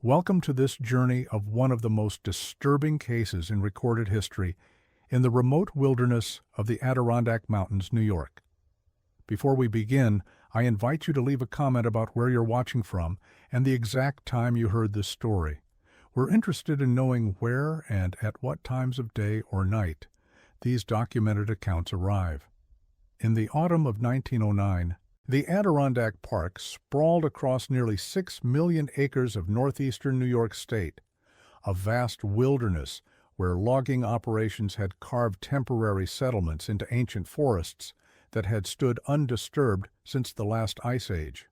Welcome to this journey of one of the most disturbing cases in recorded history in the remote wilderness of the Adirondack Mountains, New York. Before we begin, I invite you to leave a comment about where you're watching from and the exact time you heard this story. We're interested in knowing where and at what times of day or night these documented accounts arrive. In the autumn of 1909, the Adirondack Park sprawled across nearly 6 million acres of northeastern New York State, a vast wilderness where logging operations had carved temporary settlements into ancient forests that had stood undisturbed since the last ice age.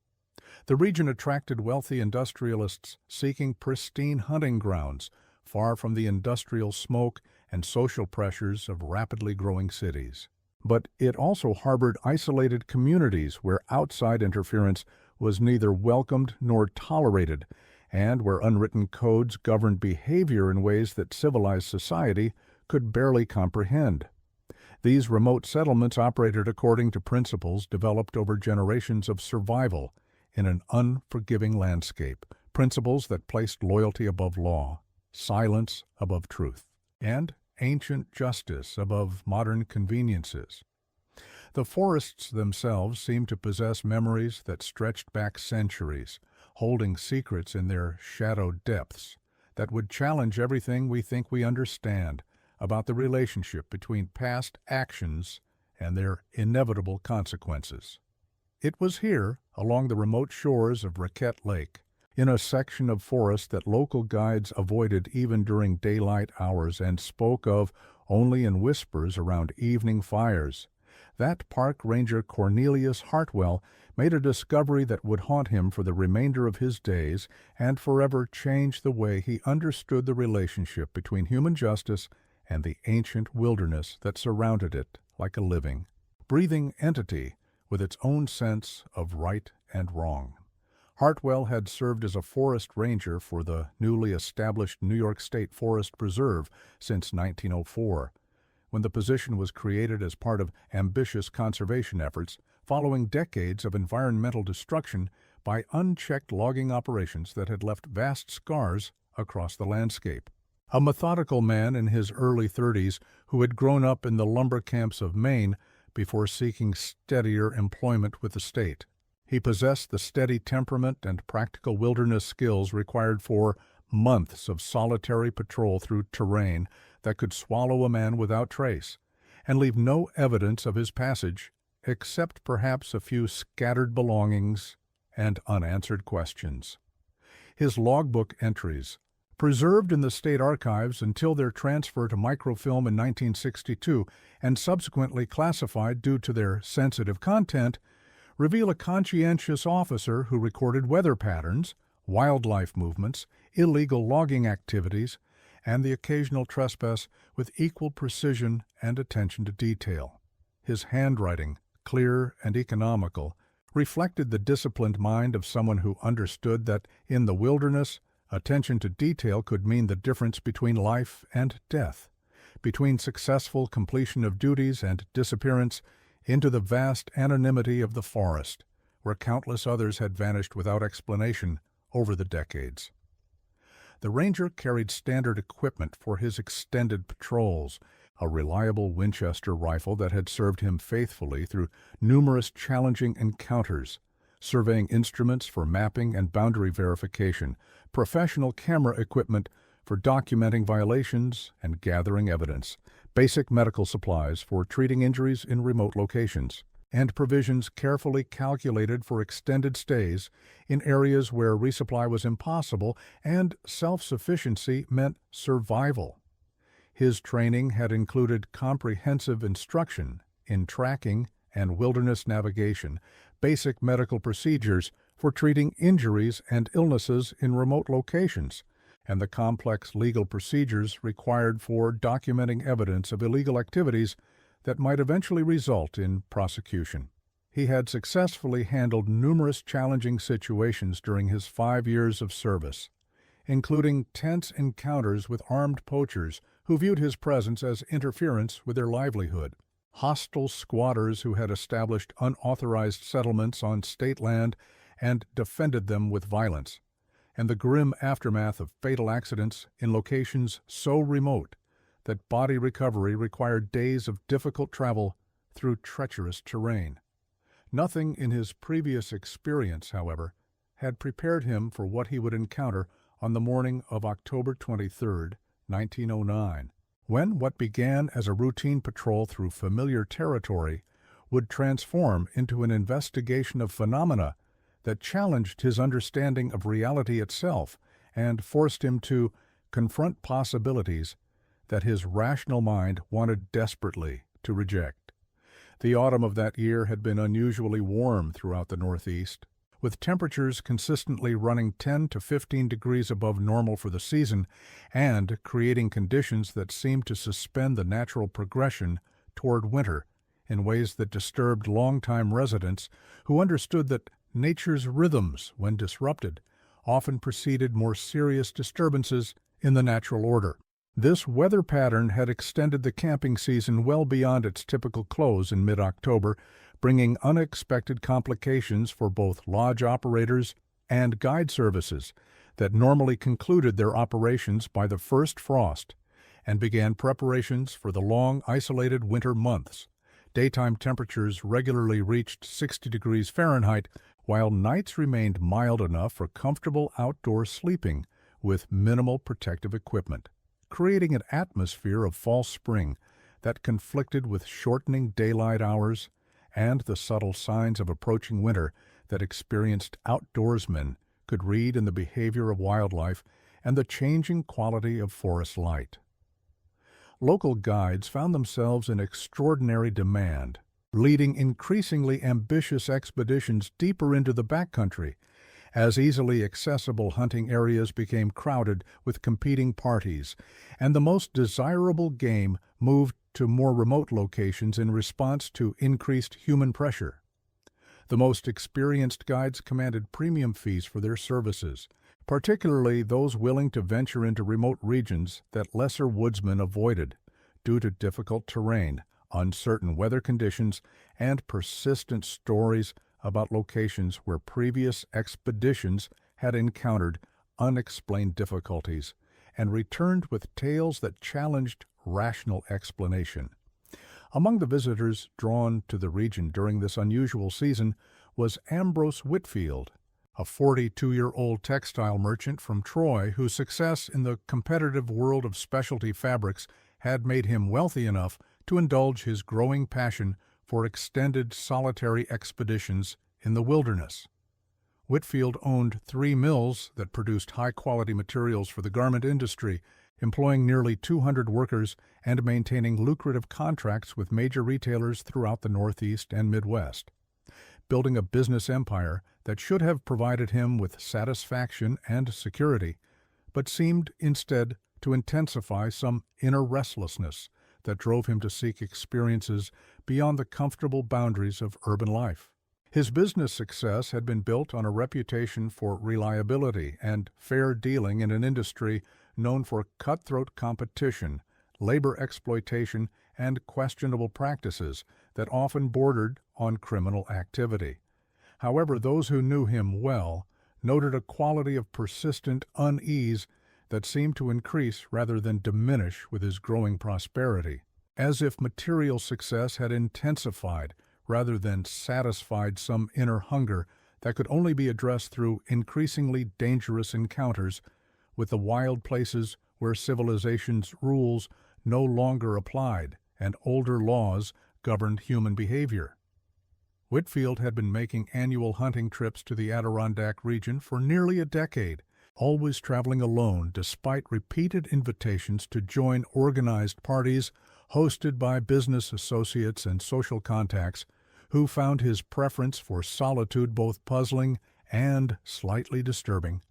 The region attracted wealthy industrialists seeking pristine hunting grounds far from the industrial smoke and social pressures of rapidly growing cities. But it also harbored isolated communities where outside interference was neither welcomed nor tolerated, and where unwritten codes governed behavior in ways that civilized society could barely comprehend. These remote settlements operated according to principles developed over generations of survival in an unforgiving landscape, principles that placed loyalty above law, silence above truth, and ancient justice above modern conveniences. The forests themselves seemed to possess memories that stretched back centuries, holding secrets in their shadowed depths that would challenge everything we think we understand about the relationship between past actions and their inevitable consequences. It was here, along the remote shores of Raquette Lake, in a section of forest that local guides avoided even during daylight hours and spoke of only in whispers around evening fires, that park ranger Cornelius Hartwell made a discovery that would haunt him for the remainder of his days and forever change the way he understood the relationship between human justice and the ancient wilderness that surrounded it like a living, breathing entity with its own sense of right and wrong. Hartwell had served as a forest ranger for the newly established New York State Forest Preserve since 1904, when the position was created as part of ambitious conservation efforts following decades of environmental destruction by unchecked logging operations that had left vast scars across the landscape. A methodical man in his early 30s who had grown up in the lumber camps of Maine before seeking steadier employment with the state. He possessed the steady temperament and practical wilderness skills required for months of solitary patrol through terrain that could swallow a man without trace, and leave no evidence of his passage, except perhaps a few scattered belongings and unanswered questions. His logbook entries, preserved in the state archives until their transfer to microfilm in 1962 and subsequently classified due to their sensitive content, reveal a conscientious officer who recorded weather patterns, wildlife movements, illegal logging activities, and the occasional trespass with equal precision and attention to detail. His handwriting, clear and economical, reflected the disciplined mind of someone who understood that in the wilderness, attention to detail could mean the difference between life and death, between successful completion of duties and disappearance into the vast anonymity of the forest, where countless others had vanished without explanation over the decades. The ranger carried standard equipment for his extended patrols, a reliable Winchester rifle that had served him faithfully through numerous challenging encounters, surveying instruments for mapping and boundary verification, professional camera equipment for documenting violations and gathering evidence, basic medical supplies for treating injuries in remote locations, and provisions carefully calculated for extended stays in areas where resupply was impossible and self-sufficiency meant survival. His training had included comprehensive instruction in tracking and wilderness navigation, basic medical procedures for treating injuries and illnesses in remote locations, and the complex legal procedures required for documenting evidence of illegal activities that might eventually result in prosecution. He had successfully handled numerous challenging situations during his 5 years of service, including tense encounters with armed poachers who viewed his presence as interference with their livelihood, hostile squatters who had established unauthorized settlements on state land and defended them with violence, and the grim aftermath of fatal accidents in locations so remote that body recovery required days of difficult travel through treacherous terrain. Nothing in his previous experience, however, had prepared him for what he would encounter on the morning of October 23, 1909, when what began as a routine patrol through familiar territory would transform into an investigation of phenomena that challenged his understanding of reality itself and forced him to confront possibilities that his rational mind wanted desperately to reject. The autumn of that year had been unusually warm throughout the Northeast, with temperatures consistently running 10 to 15 degrees above normal for the season and creating conditions that seemed to suspend the natural progression toward winter in ways that disturbed longtime residents who understood that nature's rhythms, when disrupted, often preceded more serious disturbances in the natural order. This weather pattern had extended the camping season well beyond its typical close in mid-October, bringing unexpected complications for both lodge operators and guide services that normally concluded their operations by the first frost and began preparations for the long, isolated winter months. Daytime temperatures regularly reached 60 degrees Fahrenheit, while nights remained mild enough for comfortable outdoor sleeping with minimal protective equipment, creating an atmosphere of false spring that conflicted with shortening daylight hours and the subtle signs of approaching winter that experienced outdoorsmen could read in the behavior of wildlife and the changing quality of forest light. Local guides found themselves in extraordinary demand, leading increasingly ambitious expeditions deeper into the backcountry, as easily accessible hunting areas became crowded with competing parties, and the most desirable game moved to more remote locations in response to increased human pressure. The most experienced guides commanded premium fees for their services, particularly those willing to venture into remote regions that lesser woodsmen avoided due to difficult terrain, uncertain weather conditions, and persistent stories about locations where previous expeditions had encountered unexplained difficulties and returned with tales that challenged rational explanation. Among the visitors drawn to the region during this unusual season was Ambrose Whitfield, a 42-year-old textile merchant from Troy whose success in the competitive world of specialty fabrics had made him wealthy enough to indulge his growing passion for extended solitary expeditions in the wilderness. Whitfield owned 3 mills that produced high-quality materials for the garment industry, employing nearly 200 workers and maintaining lucrative contracts with major retailers throughout the Northeast and Midwest. Building a business empire that should have provided him with satisfaction and security, but seemed instead to intensify some inner restlessness that drove him to seek experiences beyond the comfortable boundaries of urban life. His business success had been built on a reputation for reliability and fair dealing in an industry known for cutthroat competition, labor exploitation, and questionable practices that often bordered on criminal activity. However, those who knew him well noted a quality of persistent unease that seemed to increase rather than diminish with his growing prosperity, as if material success had intensified rather than satisfied some inner hunger that could only be addressed through increasingly dangerous encounters with the wild places where civilization's rules no longer applied and older laws governed human behavior. Whitfield had been making annual hunting trips to the Adirondack region for nearly a decade, always traveling alone despite repeated invitations to join organized parties hosted by business associates and social contacts who found his preference for solitude both puzzling and slightly disturbing.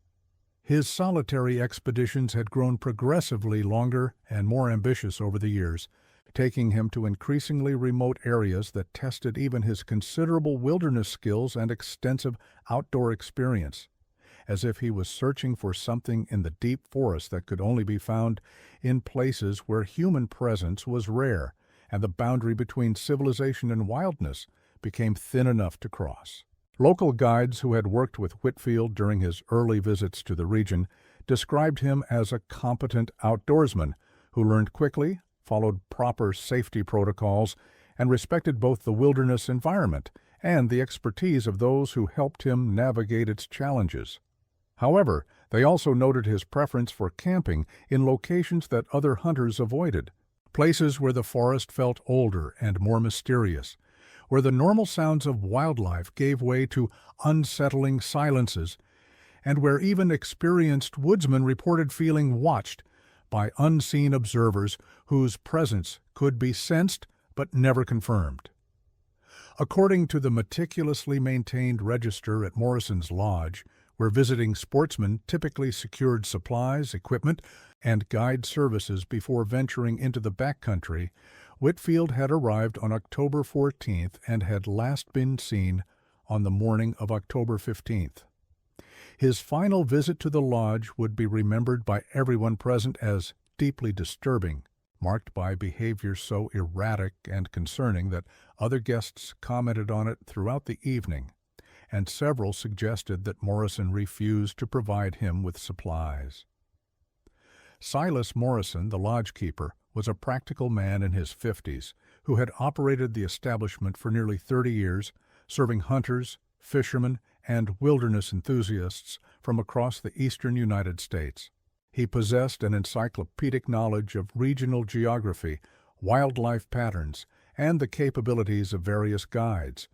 His solitary expeditions had grown progressively longer and more ambitious over the years, taking him to increasingly remote areas that tested even his considerable wilderness skills and extensive outdoor experience, as if he was searching for something in the deep forest that could only be found in places where human presence was rare and the boundary between civilization and wildness became thin enough to cross. Local guides who had worked with Whitfield during his early visits to the region described him as a competent outdoorsman who learned quickly, followed proper safety protocols, and respected both the wilderness environment and the expertise of those who helped him navigate its challenges. However, they also noted his preference for camping in locations that other hunters avoided, places where the forest felt older and more mysterious, where the normal sounds of wildlife gave way to unsettling silences, and where even experienced woodsmen reported feeling watched by unseen observers whose presence could be sensed but never confirmed. According to the meticulously maintained register at Morrison's Lodge, where visiting sportsmen typically secured supplies, equipment, and guide services before venturing into the backcountry, Whitfield had arrived on October 14th and had last been seen on the morning of October 15th. His final visit to the lodge would be remembered by everyone present as deeply disturbing, marked by behavior so erratic and concerning that other guests commented on it throughout the evening, and several suggested that Morrison refused to provide him with supplies. Silas Morrison, the lodgekeeper, was a practical man in his 50s who had operated the establishment for nearly 30 years, serving hunters, fishermen, and wilderness enthusiasts from across the eastern United States. He possessed an encyclopedic knowledge of regional geography, wildlife patterns, and the capabilities of various guides,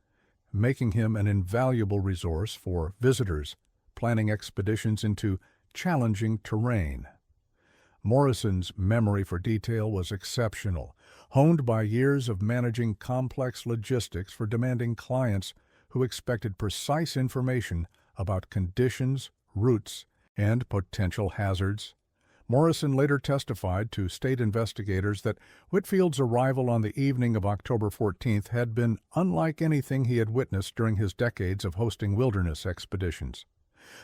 making him an invaluable resource for visitors planning expeditions into challenging terrain. Morrison's memory for detail was exceptional, honed by years of managing complex logistics for demanding clients who expected precise information about conditions, routes, and potential hazards. Morrison later testified to state investigators that Whitfield's arrival on the evening of October 14th had been unlike anything he had witnessed during his decades of hosting wilderness expeditions.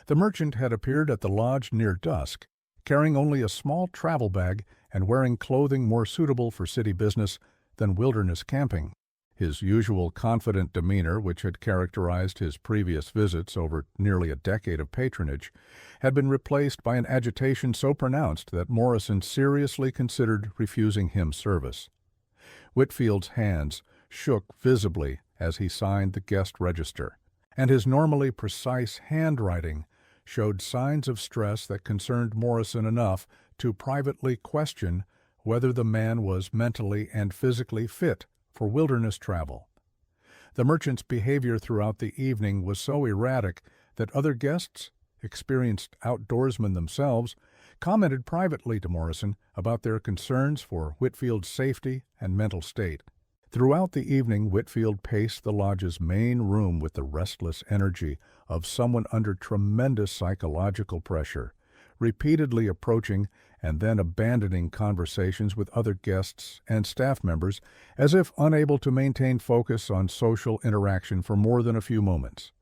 The merchant had appeared at the lodge near dusk, carrying only a small travel bag and wearing clothing more suitable for city business than wilderness camping. His usual confident demeanor, which had characterized his previous visits over nearly a decade of patronage, had been replaced by an agitation so pronounced that Morrison seriously considered refusing him service. Whitfield's hands shook visibly as he signed the guest register, and his normally precise handwriting showed signs of stress that concerned Morrison enough to privately question whether the man was mentally and physically fit for wilderness travel. The merchant's behavior throughout the evening was so erratic that other guests, experienced outdoorsmen themselves, commented privately to Morrison about their concerns for Whitfield's safety and mental state. Throughout the evening, Whitfield paced the lodge's main room with the restless energy of someone under tremendous psychological pressure, repeatedly approaching and then abandoning conversations with other guests and staff members as if unable to maintain focus on social interaction for more than a few moments.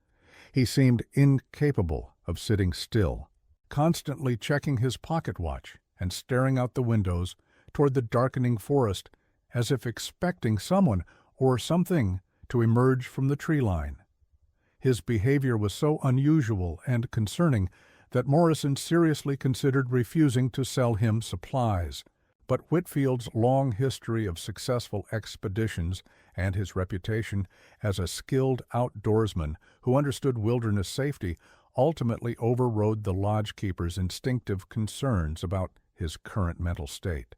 He seemed incapable of sitting still, constantly checking his pocket watch and staring out the windows toward the darkening forest as if expecting someone or something to emerge from the tree line. His behavior was so unusual and concerning that Morrison seriously considered refusing to sell him supplies, but Whitfield's long history of successful expeditions and his reputation as a skilled outdoorsman who understood wilderness safety ultimately overrode the lodgekeeper's instinctive concerns about his current mental state.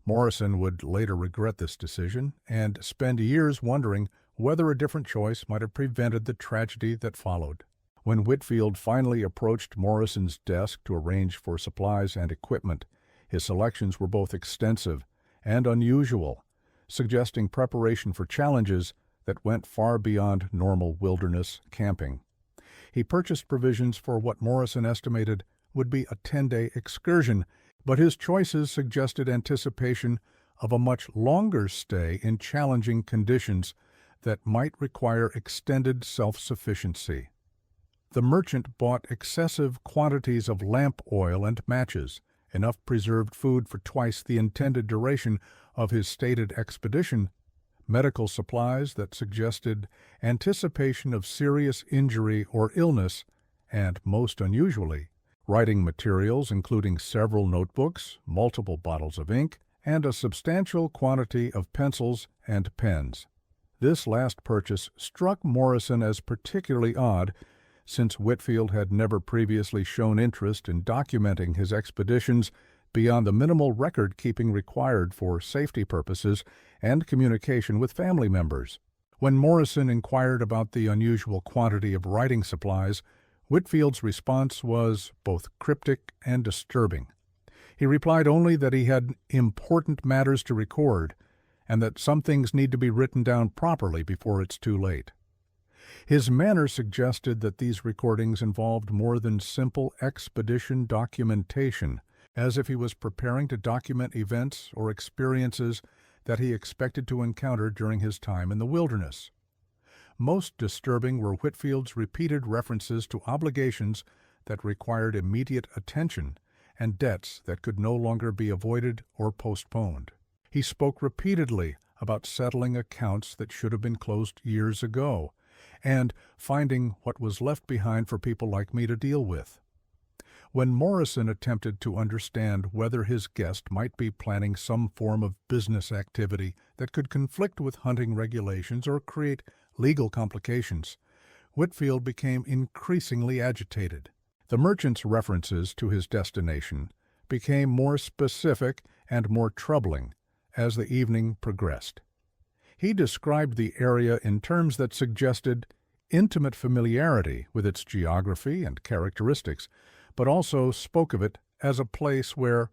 Morrison would later regret this decision and spend years wondering whether a different choice might have prevented the tragedy that followed. When Whitfield finally approached Morrison's desk to arrange for supplies and equipment, his selections were both extensive and unusual, suggesting preparation for challenges that went far beyond normal wilderness camping. He purchased provisions for what Morrison estimated would be a 10-day excursion, but his choices suggested anticipation of a much longer stay in challenging conditions that might require extended self-sufficiency. The merchant bought excessive quantities of lamp oil and matches, enough preserved food for twice the intended duration of his stated expedition, medical supplies that suggested anticipation of serious injury or illness, and, most unusually, writing materials including several notebooks, multiple bottles of ink, and a substantial quantity of pencils and pens. This last purchase struck Morrison as particularly odd, since Whitfield had never previously shown interest in documenting his expeditions beyond the minimal record-keeping required for safety purposes and communication with family members. When Morrison inquired about the unusual quantity of writing supplies, Whitfield's response was both cryptic and disturbing. He replied only that he had important matters to record, and that some things need to be written down properly before it's too late. His manner suggested that these recordings involved more than simple expedition documentation, as if he was preparing to document events or experiences that he expected to encounter during his time in the wilderness. Most disturbing were Whitfield's repeated references to obligations that required immediate attention and debts that could no longer be avoided or postponed. He spoke repeatedly about settling accounts that should have been closed years ago, and finding what was left behind for people like me to deal with. When Morrison attempted to understand whether his guest might be planning some form of business activity that could conflict with hunting regulations or create legal complications, Whitfield became increasingly agitated. The merchant's references to his destination became more specific and more troubling as the evening progressed. He described the area in terms that suggested intimate familiarity with its geography and characteristics, but also spoke of it as a place where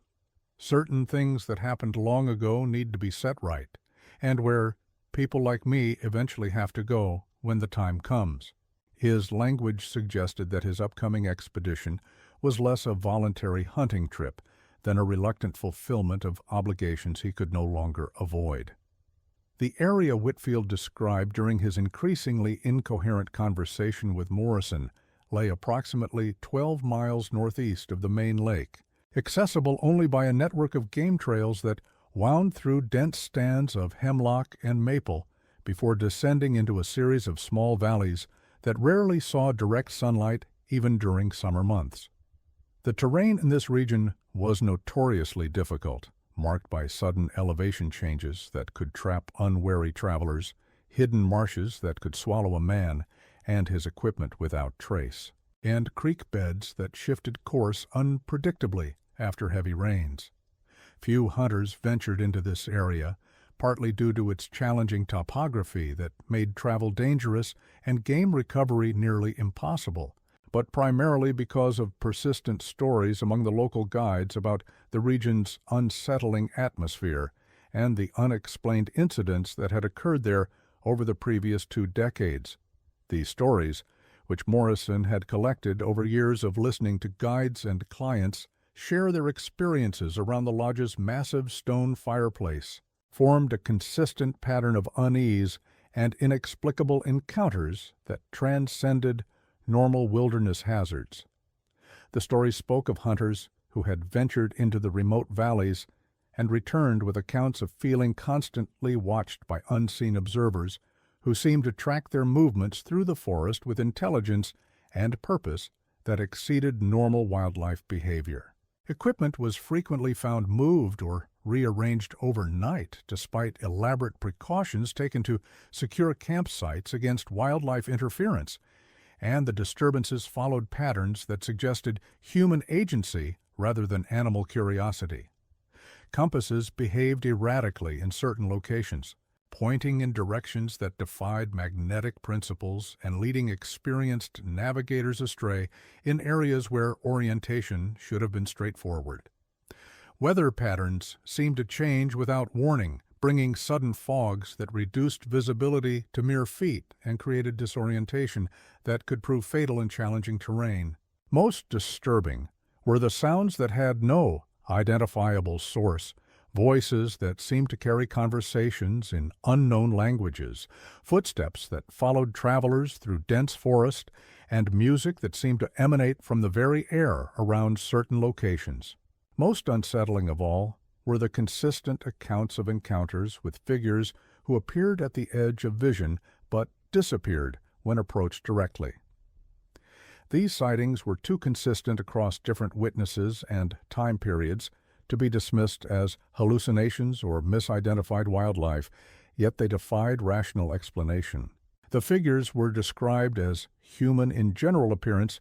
certain things that happened long ago need to be set right, and where people like me eventually have to go when the time comes. His language suggested that his upcoming expedition was less a voluntary hunting trip than a reluctant fulfillment of obligations he could no longer avoid. The area Whitfield described during his increasingly incoherent conversation with Morrison lay approximately 12 miles northeast of the main lake, accessible only by a network of game trails that wound through dense stands of hemlock and maple before descending into a series of small valleys that rarely saw direct sunlight even during summer months. The terrain in this region was notoriously difficult, marked by sudden elevation changes that could trap unwary travelers, hidden marshes that could swallow a man and his equipment without trace, and creek beds that shifted course unpredictably after heavy rains. Few hunters ventured into this area, partly due to its challenging topography that made travel dangerous and game recovery nearly impossible, but primarily because of persistent stories among the local guides about the region's unsettling atmosphere and the unexplained incidents that had occurred there over the previous 2 decades. These stories, which Morrison had collected over years of listening to guides and clients share their experiences around the lodge's massive stone fireplace, formed a consistent pattern of unease and inexplicable encounters that transcended normal wilderness hazards. The stories spoke of hunters who had ventured into the remote valleys and returned with accounts of feeling constantly watched by unseen observers who seemed to track their movements through the forest with intelligence and purpose that exceeded normal wildlife behavior. Equipment was frequently found moved or rearranged overnight, despite elaborate precautions taken to secure campsites against wildlife interference, and the disturbances followed patterns that suggested human agency rather than animal curiosity. Compasses behaved erratically in certain locations, pointing in directions that defied magnetic principles and leading experienced navigators astray in areas where orientation should have been straightforward. Weather patterns seemed to change without warning, bringing sudden fogs that reduced visibility to mere feet and created disorientation that could prove fatal in challenging terrain. Most disturbing were the sounds that had no identifiable source, voices that seemed to carry conversations in unknown languages, footsteps that followed travelers through dense forest, and music that seemed to emanate from the very air around certain locations. Most unsettling of all were the consistent accounts of encounters with figures who appeared at the edge of vision but disappeared when approached directly. These sightings were too consistent across different witnesses and time periods to be dismissed as hallucinations or misidentified wildlife, yet they defied rational explanation. The figures were described as human in general appearance,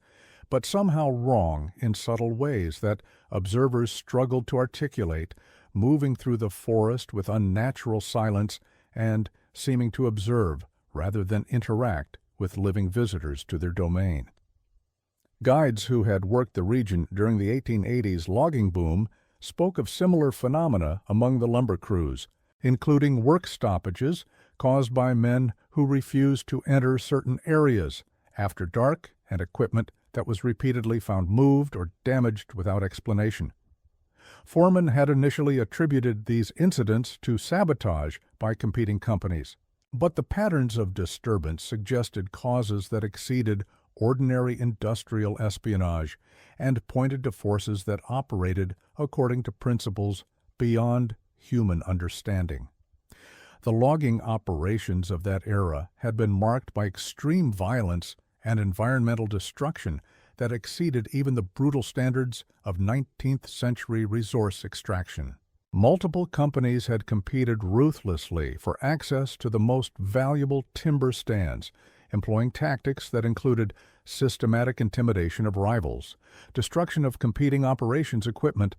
but somehow wrong in subtle ways that observers struggled to articulate, moving through the forest with unnatural silence and seeming to observe rather than interact with living visitors to their domain. Guides who had worked the region during the 1880s logging boom spoke of similar phenomena among the lumber crews, including work stoppages caused by men who refused to enter certain areas after dark and equipment that was repeatedly found moved or damaged without explanation. Foreman had initially attributed these incidents to sabotage by competing companies, but the patterns of disturbance suggested causes that exceeded ordinary industrial espionage and pointed to forces that operated according to principles beyond human understanding. The logging operations of that era had been marked by extreme violence and environmental destruction that exceeded even the brutal standards of 19th century resource extraction. Multiple companies had competed ruthlessly for access to the most valuable timber stands, employing tactics that included systematic intimidation of rivals, destruction of competing operations equipment,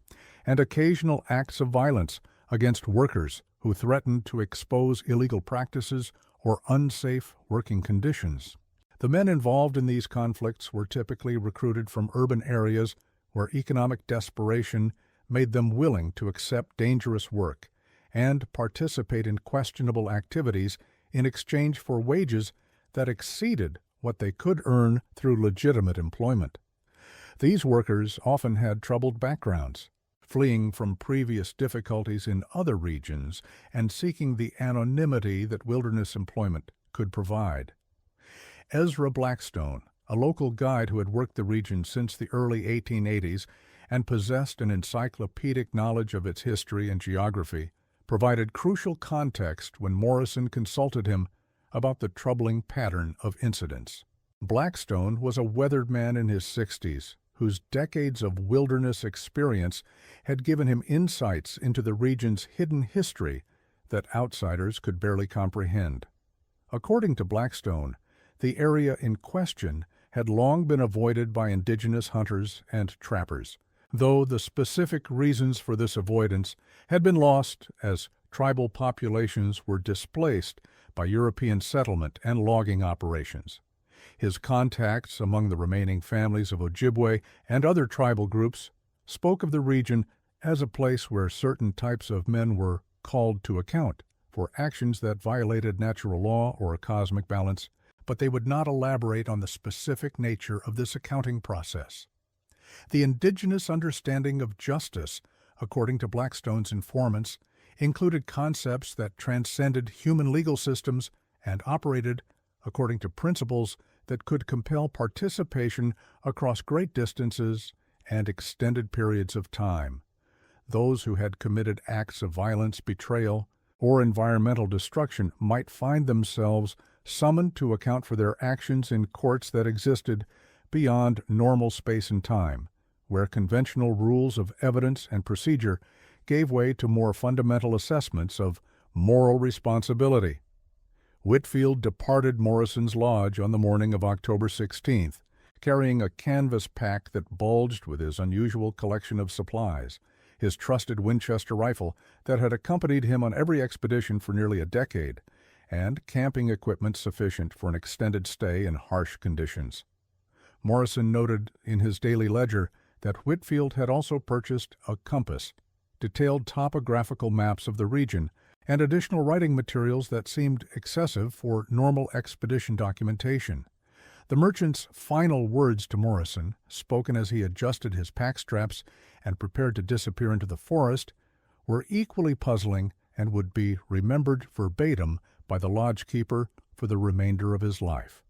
and occasional acts of violence against workers who threatened to expose illegal practices or unsafe working conditions. The men involved in these conflicts were typically recruited from urban areas where economic desperation made them willing to accept dangerous work and participate in questionable activities in exchange for wages that exceeded what they could earn through legitimate employment. These workers often had troubled backgrounds, fleeing from previous difficulties in other regions and seeking the anonymity that wilderness employment could provide. Ezra Blackstone, a local guide who had worked the region since the early 1880s and possessed an encyclopedic knowledge of its history and geography, provided crucial context when Morrison consulted him about the troubling pattern of incidents. Blackstone was a weathered man in his 60s whose decades of wilderness experience had given him insights into the region's hidden history that outsiders could barely comprehend. According to Blackstone, the area in question had long been avoided by indigenous hunters and trappers, though the specific reasons for this avoidance had been lost as tribal populations were displaced by European settlement and logging operations. His contacts among the remaining families of Ojibwe and other tribal groups spoke of the region as a place where certain types of men were called to account for actions that violated natural law or cosmic balance, but they would not elaborate on the specific nature of this accounting process. The indigenous understanding of justice, according to Blackstone's informants, included concepts that transcended human legal systems and operated according to principles that could compel participation across great distances and extended periods of time. Those who had committed acts of violence, betrayal, or environmental destruction might find themselves summoned to account for their actions in courts that existed beyond normal space and time, where conventional rules of evidence and procedure gave way to more fundamental assessments of moral responsibility. Whitfield departed Morrison's lodge on the morning of October 16th, carrying a canvas pack that bulged with his unusual collection of supplies, his trusted Winchester rifle that had accompanied him on every expedition for nearly a decade, and camping equipment sufficient for an extended stay in harsh conditions. Morrison noted in his daily ledger that Whitfield had also purchased a compass, detailed topographical maps of the region, and additional writing materials that seemed excessive for normal expedition documentation. The merchant's final words to Morrison, spoken as he adjusted his pack straps and prepared to disappear into the forest, were equally puzzling and would be remembered verbatim by the lodge keeper for the remainder of his life.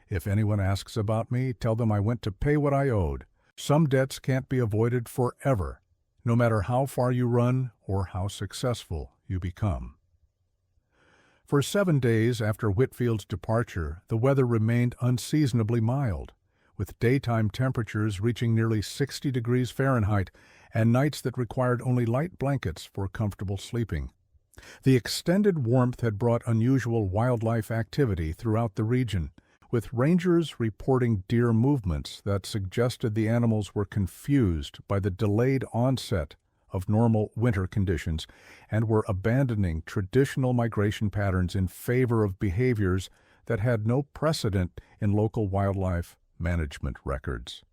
If anyone asks about me, tell them I went to pay what I owed. Some debts can't be avoided forever, no matter how far you run or how successful you become. For 7 days after Whitfield's departure, the weather remained unseasonably mild, with daytime temperatures reaching nearly 60 degrees Fahrenheit and nights that required only light blankets for comfortable sleeping. The extended warmth had brought unusual wildlife activity throughout the region, with rangers reporting deer movements that suggested the animals were confused by the delayed onset of normal winter conditions and were abandoning traditional migration patterns in favor of behaviors that had no precedent in local wildlife management records.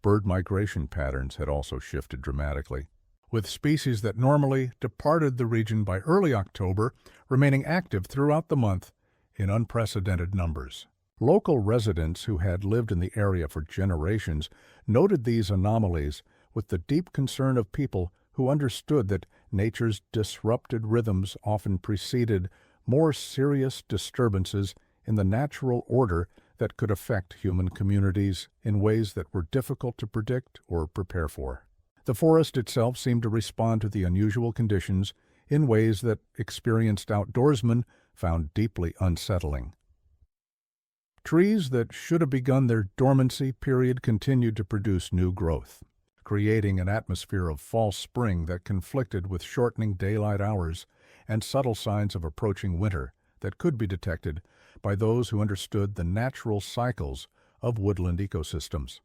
Bird migration patterns had also shifted dramatically, with species that normally departed the region by early October remaining active throughout the month in unprecedented numbers. Local residents who had lived in the area for generations noted these anomalies with the deep concern of people who understood that nature's disrupted rhythms often preceded more serious disturbances in the natural order that could affect human communities in ways that were difficult to predict or prepare for. The forest itself seemed to respond to the unusual conditions in ways that experienced outdoorsmen found deeply unsettling. Trees that should have begun their dormancy period continued to produce new growth, creating an atmosphere of false spring that conflicted with shortening daylight hours and subtle signs of approaching winter that could be detected by those who understood the natural cycles of woodland ecosystems.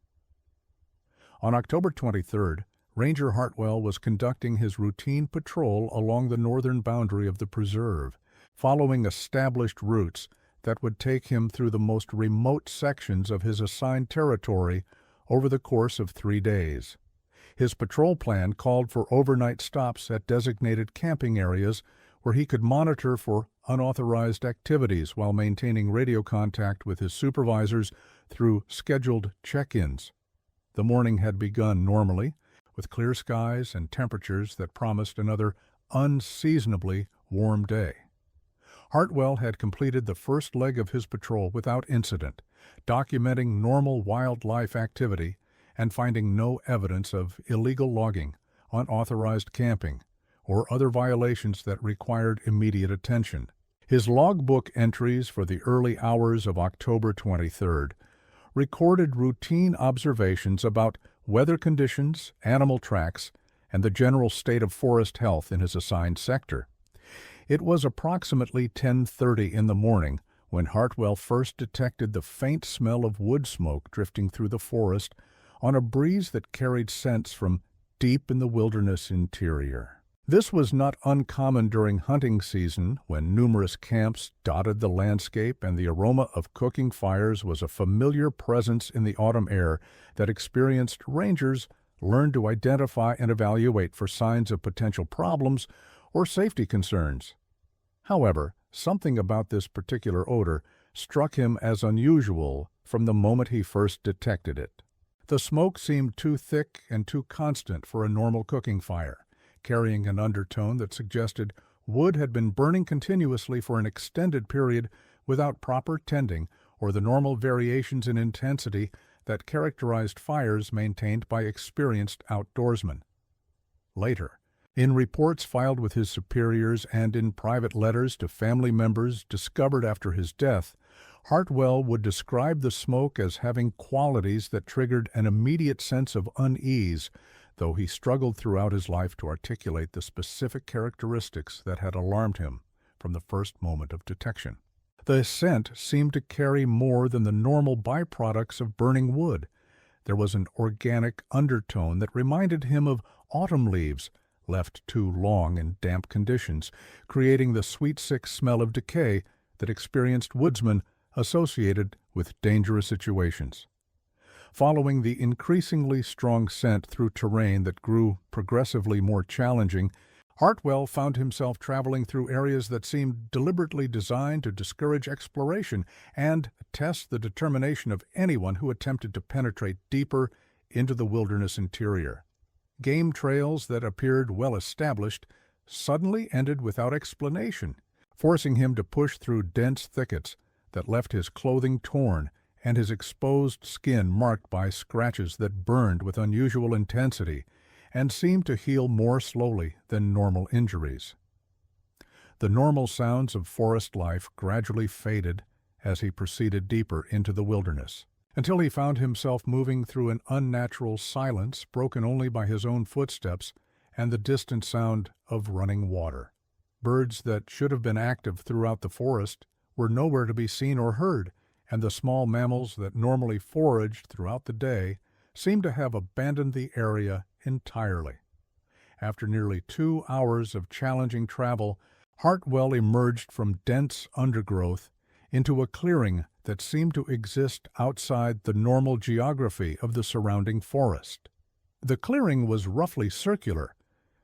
On October 23rd, Ranger Hartwell was conducting his routine patrol along the northern boundary of the preserve, following established routes that would take him through the most remote sections of his assigned territory over the course of 3 days. His patrol plan called for overnight stops at designated camping areas where he could monitor for unauthorized activities while maintaining radio contact with his supervisors through scheduled check-ins. The morning had begun normally, with clear skies and temperatures that promised another unseasonably warm day. Hartwell had completed the first leg of his patrol without incident, documenting normal wildlife activity and finding no evidence of illegal logging, unauthorized camping, or other violations that required immediate attention. His logbook entries for the early hours of October 23rd recorded routine observations about weather conditions, animal tracks, and the general state of forest health in his assigned sector. It was approximately 10:30 in the morning when Hartwell first detected the faint smell of wood smoke drifting through the forest on a breeze that carried scents from deep in the wilderness interior. This was not uncommon during hunting season, when numerous camps dotted the landscape and the aroma of cooking fires was a familiar presence in the autumn air that experienced rangers learned to identify and evaluate for signs of potential problems or safety concerns. However, something about this particular odor struck him as unusual from the moment he first detected it. The smoke seemed too thick and too constant for a normal cooking fire, carrying an undertone that suggested wood had been burning continuously for an extended period without proper tending or the normal variations in intensity that characterized fires maintained by experienced outdoorsmen. Later, in reports filed with his superiors and in private letters to family members discovered after his death, Hartwell would describe the smoke as having qualities that triggered an immediate sense of unease, though he struggled throughout his life to articulate the specific characteristics that had alarmed him from the first moment of detection. The scent seemed to carry more than the normal byproducts of burning wood. There was an organic undertone that reminded him of autumn leaves, left too long in damp conditions, creating the sweet-sick smell of decay that experienced woodsmen associated with dangerous situations. Following the increasingly strong scent through terrain that grew progressively more challenging, Hartwell found himself traveling through areas that seemed deliberately designed to discourage exploration and test the determination of anyone who attempted to penetrate deeper into the wilderness interior. Game trails that appeared well established suddenly ended without explanation, forcing him to push through dense thickets that left his clothing torn and his exposed skin marked by scratches that burned with unusual intensity and seemed to heal more slowly than normal injuries. The normal sounds of forest life gradually faded as he proceeded deeper into the wilderness, until he found himself moving through an unnatural silence broken only by his own footsteps and the distant sound of running water. Birds that should have been active throughout the forest were nowhere to be seen or heard, and the small mammals that normally foraged throughout the day seemed to have abandoned the area entirely. After nearly 2 hours of challenging travel, Hartwell emerged from dense undergrowth into a clearing that seemed to exist outside the normal geography of the surrounding forest. The clearing was roughly circular,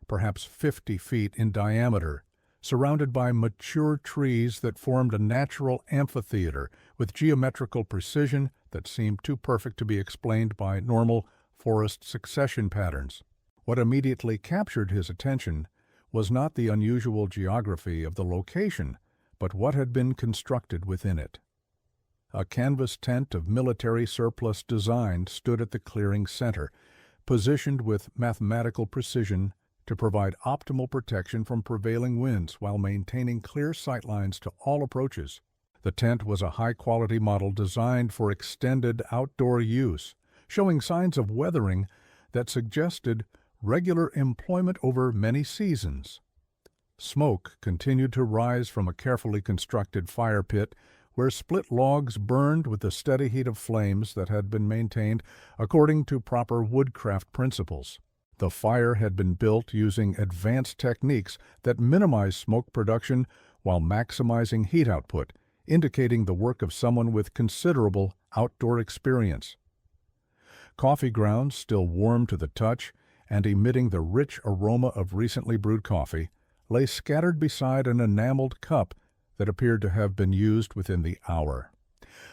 perhaps 50 feet in diameter, surrounded by mature trees that formed a natural amphitheater with geometrical precision that seemed too perfect to be explained by normal forest succession patterns. What immediately captured his attention was not the unusual geography of the location, but what had been constructed within it. A canvas tent of military surplus design stood at the clearing's center, positioned with mathematical precision to provide optimal protection from prevailing winds while maintaining clear sightlines to all approaches. The tent was a high-quality model designed for extended outdoor use, showing signs of weathering that suggested regular employment over many seasons. Smoke continued to rise from a carefully constructed fire pit where split logs burned with the steady heat of flames that had been maintained according to proper woodcraft principles. The fire had been built using advanced techniques that minimize smoke production while maximizing heat output, indicating the work of someone with considerable outdoor experience. Coffee grounds, still warm to the touch and emitting the rich aroma of recently brewed coffee, lay scattered beside an enameled cup that appeared to have been used within the hour.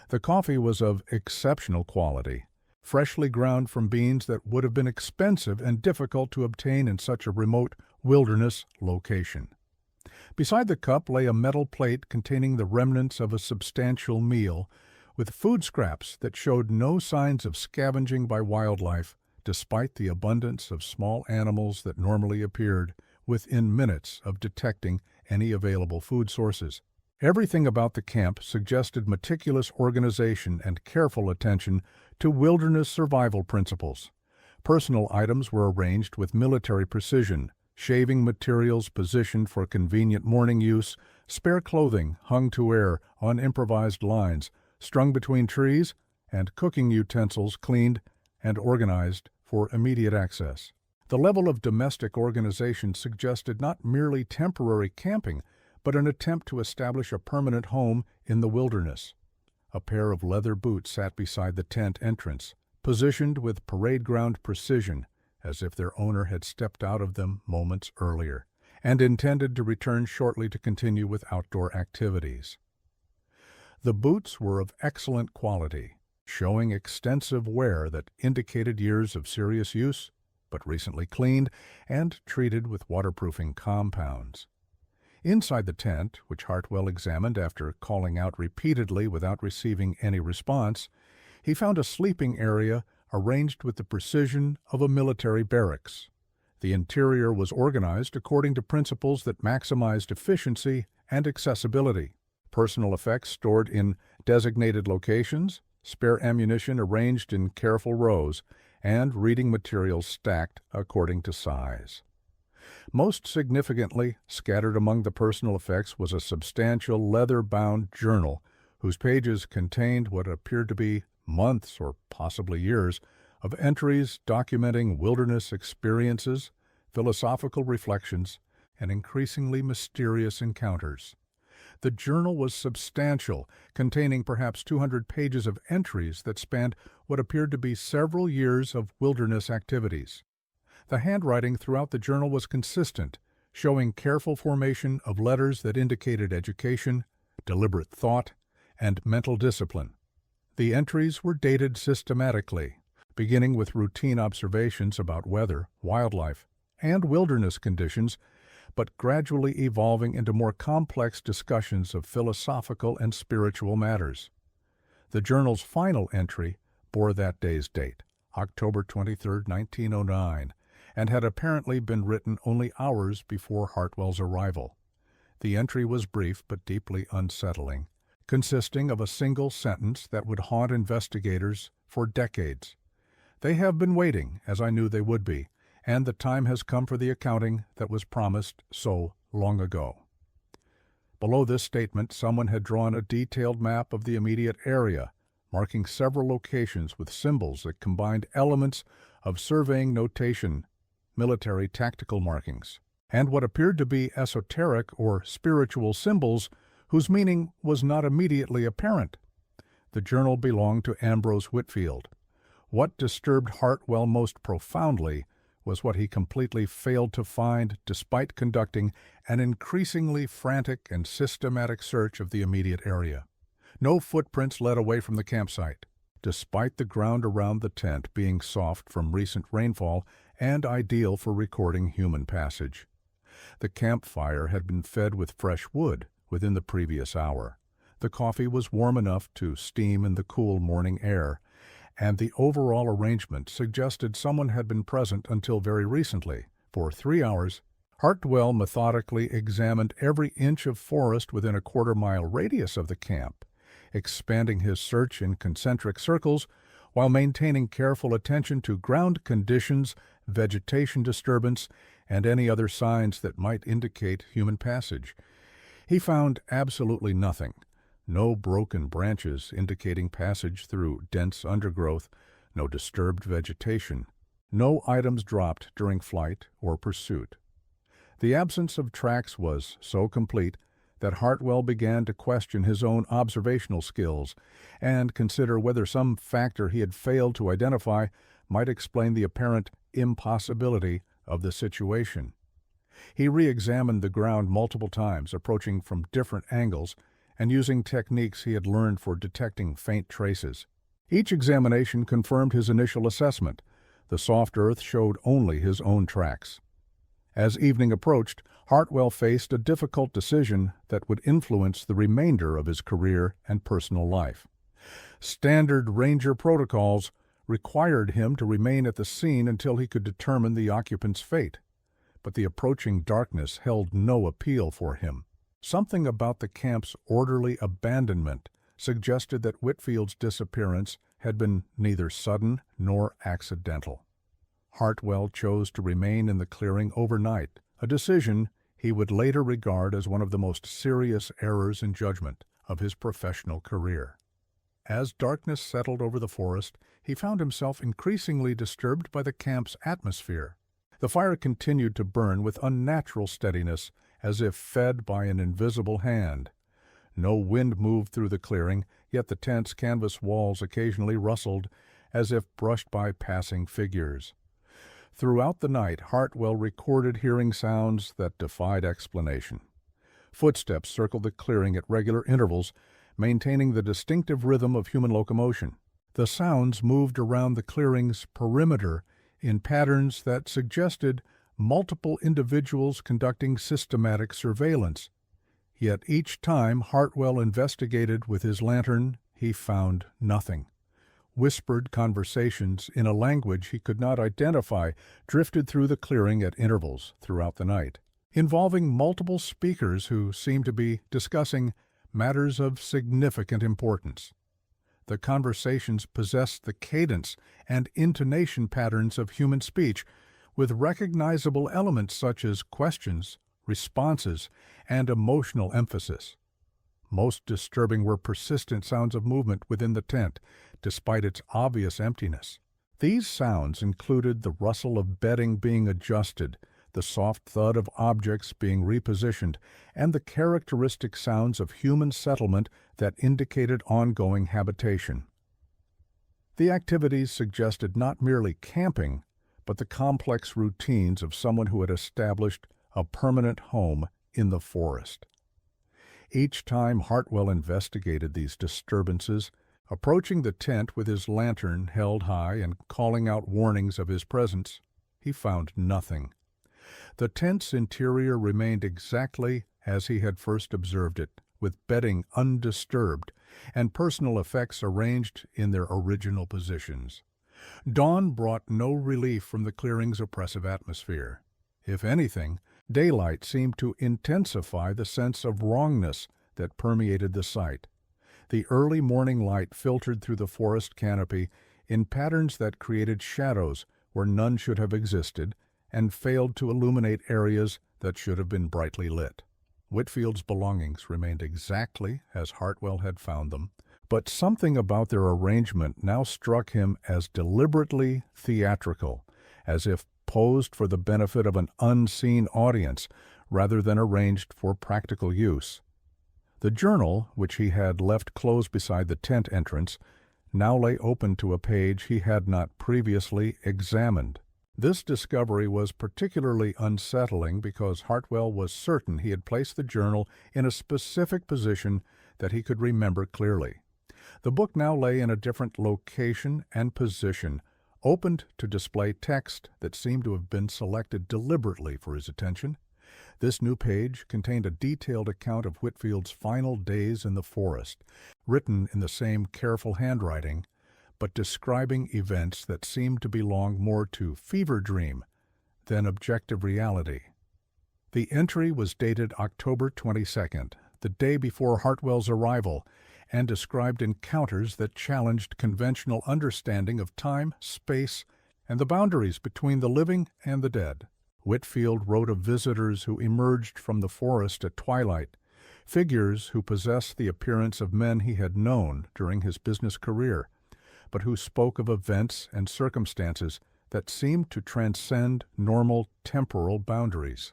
The coffee was of exceptional quality, freshly ground from beans that would have been expensive and difficult to obtain in such a remote wilderness location. Beside the cup lay a metal plate containing the remnants of a substantial meal, with food scraps that showed no signs of scavenging by wildlife, despite the abundance of small animals that normally appeared within minutes of detecting any available food sources. Everything about the camp suggested meticulous organization and careful attention to wilderness survival principles. Personal items were arranged with military precision, shaving materials positioned for convenient morning use, spare clothing hung to air on improvised lines, strung between trees, and cooking utensils cleaned and organized for immediate access. The level of domestic organization suggested not merely temporary camping, but an attempt to establish a permanent home in the wilderness. A pair of leather boots sat beside the tent entrance, positioned with parade ground precision, as if their owner had stepped out of them moments earlier, and intended to return shortly to continue with outdoor activities. The boots were of excellent quality, showing extensive wear that indicated years of serious use, but recently cleaned and treated with waterproofing compounds. Inside the tent, which Hartwell examined after calling out repeatedly without receiving any response, he found a sleeping area arranged with the precision of a military barracks. The interior was organized according to principles that maximized efficiency and accessibility. Personal effects stored in designated locations, spare ammunition arranged in careful rows, and reading materials stacked according to size. Most significantly, scattered among the personal effects was a substantial leather-bound journal whose pages contained what appeared to be months or possibly years of entries documenting wilderness experiences, philosophical reflections, and increasingly mysterious encounters. The journal was substantial, containing perhaps 200 pages of entries that spanned what appeared to be several years of wilderness activities. The handwriting throughout the journal was consistent, showing careful formation of letters that indicated education, deliberate thought, and mental discipline. The entries were dated systematically, beginning with routine observations about weather, wildlife, and wilderness conditions, but gradually evolving into more complex discussions of philosophical and spiritual matters. The journal's final entry bore that day's date, October 23, 1909, and had apparently been written only hours before Hartwell's arrival. The entry was brief but deeply unsettling, consisting of a single sentence that would haunt investigators for decades. They have been waiting, as I knew they would be, and the time has come for the accounting that was promised so long ago. Below this statement, someone had drawn a detailed map of the immediate area, marking several locations with symbols that combined elements of surveying notation, military tactical markings, and what appeared to be esoteric or spiritual symbols whose meaning was not immediately apparent. The journal belonged to Ambrose Whitfield. What disturbed Hartwell most profoundly was what he completely failed to find despite conducting an increasingly frantic and systematic search of the immediate area. No footprints led away from the campsite, despite the ground around the tent being soft from recent rainfall and ideal for recording human passage. The campfire had been fed with fresh wood within the previous hour. The coffee was warm enough to steam in the cool morning air, and the overall arrangement suggested someone had been present until very recently. For 3 hours, Hartwell methodically examined every inch of forest within a quarter-mile radius of the camp, expanding his search in concentric circles while maintaining careful attention to ground conditions, vegetation disturbance, and any other signs that might indicate human passage. He found absolutely nothing. No broken branches indicating passage through dense undergrowth, no disturbed vegetation, no items dropped during flight or pursuit. The absence of tracks was so complete that Hartwell began to question his own observational skills and consider whether some factor he had failed to identify might explain the apparent impossibility of the situation. He re-examined the ground multiple times, approaching from different angles and using techniques he had learned for detecting faint traces. Each examination confirmed his initial assessment. The soft earth showed only his own tracks. As evening approached, Hartwell faced a difficult decision that would influence the remainder of his career and personal life. Standard Ranger protocols required him to remain at the scene until he could determine the occupant's fate, but the approaching darkness held no appeal for him. Something about the camp's orderly abandonment suggested that Whitfield's disappearance had been neither sudden nor accidental. Hartwell chose to remain in the clearing overnight, a decision he would later regard as one of the most serious errors in judgment of his professional career. As darkness settled over the forest, he found himself increasingly disturbed by the camp's atmosphere. The fire continued to burn with unnatural steadiness, as if fed by an invisible hand. No wind moved through the clearing, yet the tent's canvas walls occasionally rustled, as if brushed by passing figures. Throughout the night, Hartwell recorded hearing sounds that defied explanation. Footsteps circled the clearing at regular intervals, maintaining the distinctive rhythm of human locomotion. The sounds moved around the clearing's perimeter in patterns that suggested multiple individuals conducting systematic surveillance. Yet each time Hartwell investigated with his lantern, he found nothing. Whispered conversations in a language he could not identify drifted through the clearing at intervals throughout the night, involving multiple speakers who seemed to be discussing matters of significant importance. The conversations possessed the cadence and intonation patterns of human speech, with recognizable elements such as questions, responses, and emotional emphasis. Most disturbing were persistent sounds of movement within the tent, despite its obvious emptiness. These sounds included the rustle of bedding being adjusted, the soft thud of objects being repositioned, and the characteristic sounds of human settlement that indicated ongoing habitation. The activities suggested not merely camping, but the complex routines of someone who had established a permanent home in the forest. Each time Hartwell investigated these disturbances, approaching the tent with his lantern held high and calling out warnings of his presence, he found nothing. The tent's interior remained exactly as he had first observed it, with bedding undisturbed and personal effects arranged in their original positions. Dawn brought no relief from the clearing's oppressive atmosphere. If anything, Daylight seemed to intensify the sense of wrongness that permeated the site. The early morning light filtered through the forest canopy in patterns that created shadows where none should have existed and failed to illuminate areas that should have been brightly lit. Whitfield's belongings remained exactly as Hartwell had found them, but something about their arrangement now struck him as deliberately theatrical, as if posed for the benefit of an unseen audience rather than arranged for practical use. The journal, which he had left closed beside the tent entrance, now lay open to a page he had not previously examined. This discovery was particularly unsettling because Hartwell was certain he had placed the journal in a specific position that he could remember clearly. The book now lay in a different location and position, opened to display text that seemed to have been selected deliberately for his attention. This new page contained a detailed account of Whitfield's final days in the forest, written in the same careful handwriting, but describing events that seemed to belong more to fever dream than objective reality. The entry was dated October 22nd, the day before Hartwell's arrival, and described encounters that challenged conventional understanding of time, space, and the boundaries between the living and the dead. Whitfield wrote of visitors who emerged from the forest at twilight, figures who possessed the appearance of men he had known during his business career, but who spoke of events and circumstances that seemed to transcend normal temporal boundaries.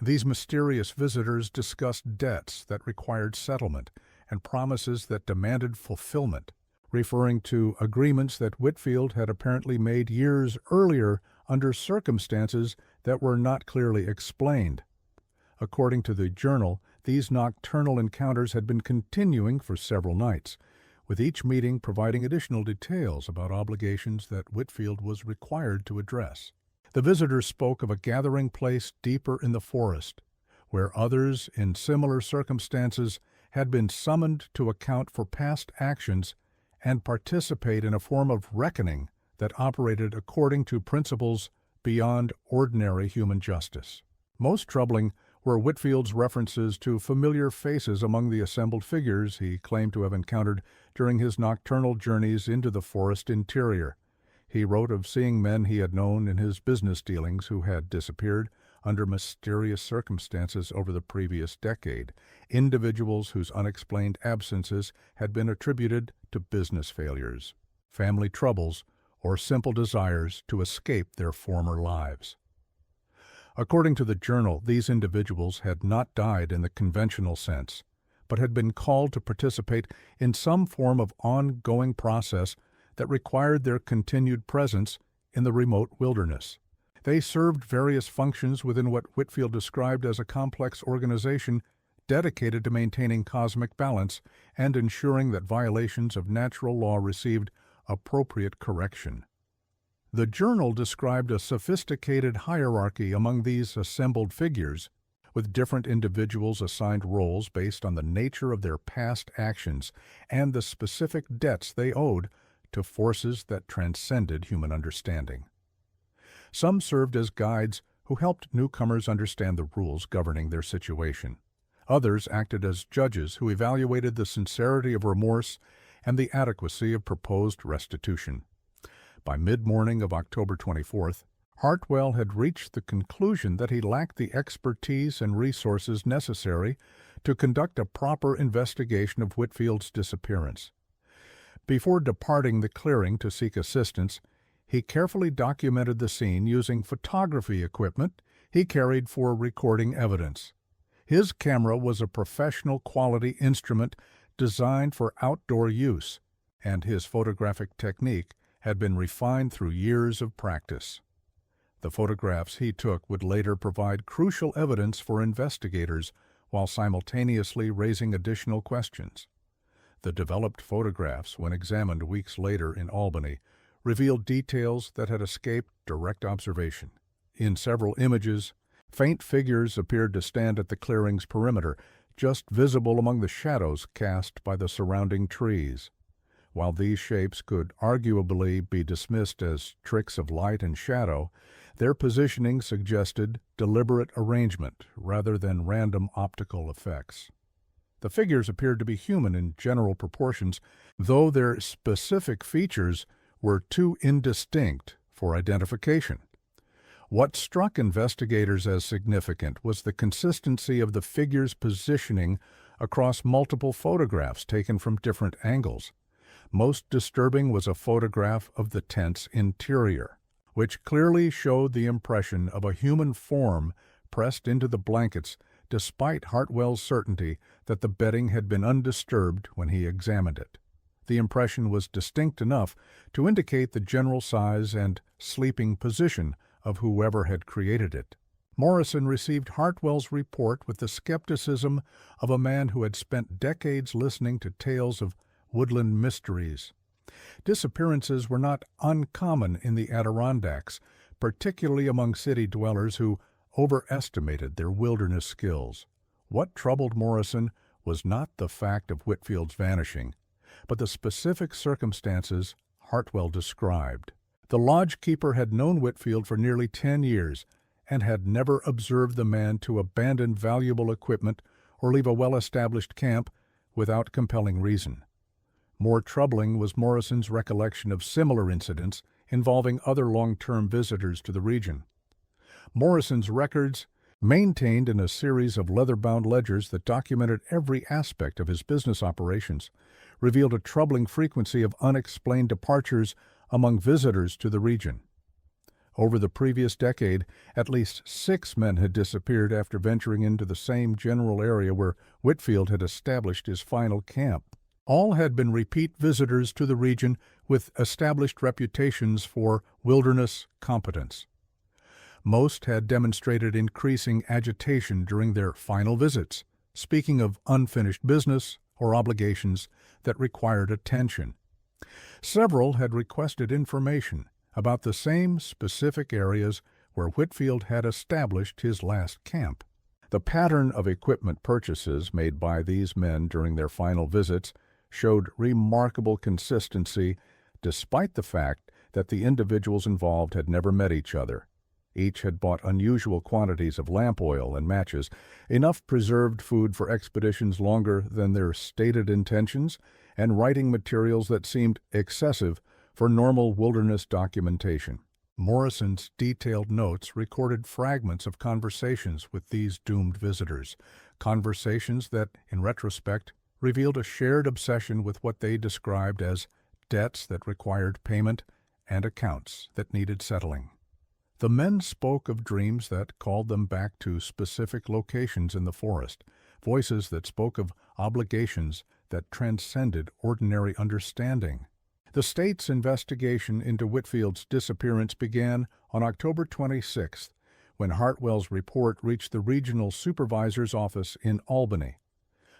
These mysterious visitors discussed debts that required settlement and promises that demanded fulfillment, referring to agreements that Whitfield had apparently made years earlier under circumstances that were not clearly explained. According to the journal, these nocturnal encounters had been continuing for several nights, with each meeting providing additional details about obligations that Whitfield was required to address. The visitors spoke of a gathering place deeper in the forest, where others in similar circumstances had been summoned to account for past actions and participate in a form of reckoning that operated according to principles beyond ordinary human justice. Most troubling were Whitfield's references to familiar faces among the assembled figures he claimed to have encountered during his nocturnal journeys into the forest interior. He wrote of seeing men he had known in his business dealings who had disappeared under mysterious circumstances over the previous decade, individuals whose unexplained absences had been attributed to business failures, family troubles, or simple desires to escape their former lives. According to the journal, these individuals had not died in the conventional sense, but had been called to participate in some form of ongoing process that required their continued presence in the remote wilderness. They served various functions within what Whitfield described as a complex organization dedicated to maintaining cosmic balance and ensuring that violations of natural law received appropriate correction. The journal described a sophisticated hierarchy among these assembled figures, with different individuals assigned roles based on the nature of their past actions and the specific debts they owed to forces that transcended human understanding. Some served as guides who helped newcomers understand the rules governing their situation. Others acted as judges who evaluated the sincerity of remorse and the adequacy of proposed restitution. By mid-morning of October 24th, Hartwell had reached the conclusion that he lacked the expertise and resources necessary to conduct a proper investigation of Whitfield's disappearance. Before departing the clearing to seek assistance, he carefully documented the scene using photography equipment he carried for recording evidence. His camera was a professional-quality instrument designed for outdoor use, and his photographic technique had been refined through years of practice. The photographs he took would later provide crucial evidence for investigators while simultaneously raising additional questions. The developed photographs, when examined weeks later in Albany, revealed details that had escaped direct observation. In several images, faint figures appeared to stand at the clearing's perimeter, just visible among the shadows cast by the surrounding trees. While these shapes could arguably be dismissed as tricks of light and shadow, Their positioning suggested deliberate arrangement rather than random optical effects. The figures appeared to be human in general proportions, though their specific features were too indistinct for identification. What struck investigators as significant was the consistency of the figures' positioning across multiple photographs taken from different angles. Most disturbing was a photograph of the tent's interior, which clearly showed the impression of a human form pressed into the blankets despite Hartwell's certainty that the bedding had been undisturbed when he examined it. The impression was distinct enough to indicate the general size and sleeping position of whoever had created it. Morrison received Hartwell's report with the skepticism of a man who had spent decades listening to tales of woodland mysteries. Disappearances were not uncommon in the Adirondacks, particularly among city dwellers who overestimated their wilderness skills. What troubled Morrison was not the fact of Whitfield's vanishing, but the specific circumstances Hartwell described. The lodge keeper had known Whitfield for nearly 10 years and had never observed the man to abandon valuable equipment or leave a well-established camp without compelling reason. More troubling was Morrison's recollection of similar incidents involving other long-term visitors to the region. Morrison's records, maintained in a series of leather-bound ledgers that documented every aspect of his business operations, revealed a troubling frequency of unexplained departures among visitors to the region. Over the previous decade, at least 6 men had disappeared after venturing into the same general area where Whitfield had established his final camp. All had been repeat visitors to the region with established reputations for wilderness competence. Most had demonstrated increasing agitation during their final visits, speaking of unfinished business or obligations that required attention. Several had requested information about the same specific areas where Whitfield had established his last camp. The pattern of equipment purchases made by these men during their final visits showed remarkable consistency despite the fact that the individuals involved had never met each other. Each had bought unusual quantities of lamp oil and matches, enough preserved food for expeditions longer than their stated intentions, and writing materials that seemed excessive for normal wilderness documentation. Morrison's detailed notes recorded fragments of conversations with these doomed visitors, conversations that, in retrospect, revealed a shared obsession with what they described as debts that required payment and accounts that needed settling. The men spoke of dreams that called them back to specific locations in the forest, voices that spoke of obligations that transcended ordinary understanding. The state's investigation into Whitfield's disappearance began on October 26th, when Hartwell's report reached the regional supervisor's office in Albany.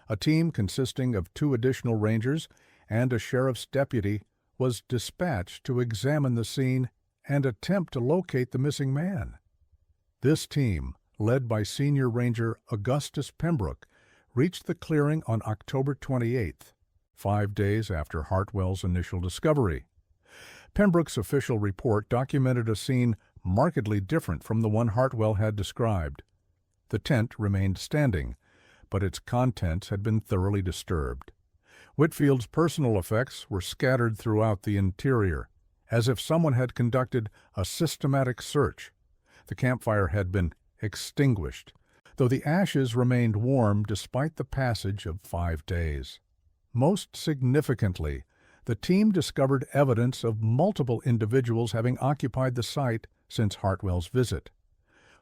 A team consisting of 2 additional rangers and a sheriff's deputy was dispatched to examine the scene and attempt to locate the missing man. This team, led by Senior Ranger Augustus Pembroke, reached the clearing on October 28th, 5 days after Hartwell's initial discovery. Pembroke's official report documented a scene markedly different from the one Hartwell had described. The tent remained standing, but its contents had been thoroughly disturbed. Whitfield's personal effects were scattered throughout the interior, as if someone had conducted a systematic search. The campfire had been extinguished, though the ashes remained warm despite the passage of 5 days. Most significantly, the team discovered evidence of multiple individuals having occupied the site since Hartwell's visit.